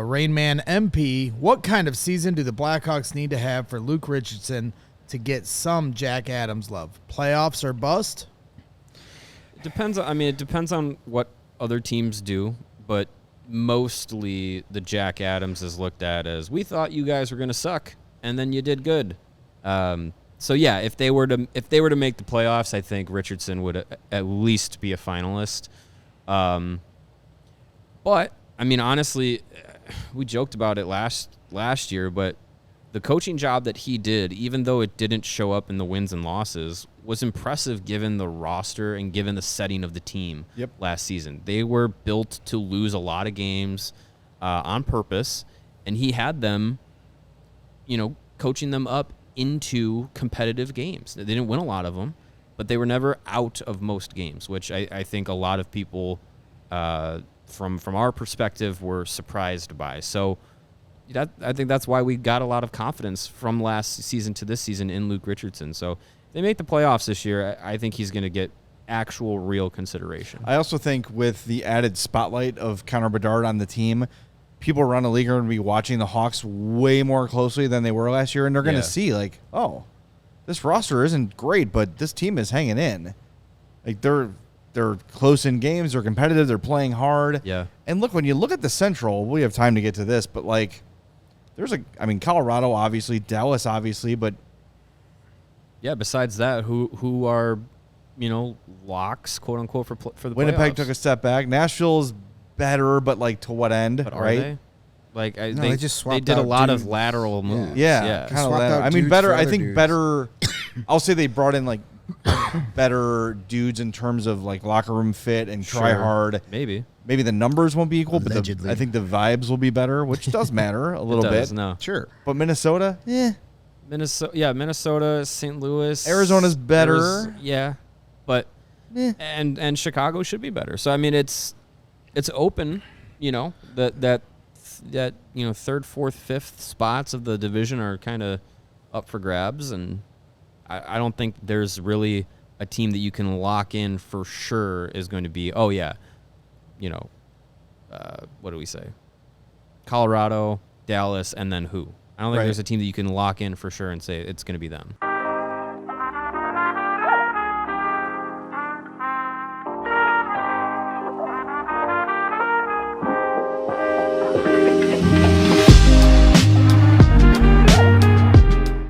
Rain Man MP, what kind of season do the Blackhawks need to have for Luke Richardson to get some Jack Adams love? Playoffs or bust? It depends on what other teams do, but mostly the Jack Adams is looked at as, we thought you guys were going to suck, and then you did good. So yeah, if they were to make the playoffs, I think Richardson would at least be a finalist. But I mean, honestly, we joked about it last year, but the coaching job that he did, even though it didn't show up in the wins and losses, was impressive given the roster and given the setting of the team last season. They were built to lose a lot of games on purpose, and he had them, coaching them up into competitive games. They didn't win a lot of them, but they were never out of most games, which I think a lot of people from our perspective were surprised by. So I think that's why we got a lot of confidence from last season to this season in Luke Richardson. So if they make the playoffs this year, I think he's going to get actual real consideration. I also think with the added spotlight of Connor Bedard on the team, people around the league are going to be watching the Hawks way more closely than they were last year, and they're going to see, like, oh, this roster isn't great, but this team is hanging in. Like, they're close in games, they're competitive, they're playing hard. Yeah. And look, when you look at the Central, we have time to get to this, but, like, Colorado, obviously, Dallas, obviously, but yeah, besides that, who are, locks, quote unquote, for the Winnipeg playoffs? took a step back. Nashville's better, but like to what end? But are right? they? Like they just swapped they did a out lot dudes. of lateral moves. Yeah. Kind of Swapped out I mean, dudes better. for I other think dudes. better. I'll say they brought in like better dudes in terms of like locker room fit and try hard. Maybe the numbers won't be equal, Allegedly. but I think the vibes will be better, which does matter a little bit. No. Sure. But Minnesota, Minnesota, St. Louis, Arizona's better. But and Chicago should be better. So I mean, it's open. That third, fourth, fifth spots of the division are kind of up for grabs, and I don't think there's really a team that you can lock in for sure is going to be, what do we say? Colorado, Dallas, and then who? I don't think there's a team that you can lock in for sure and say it's going to be them.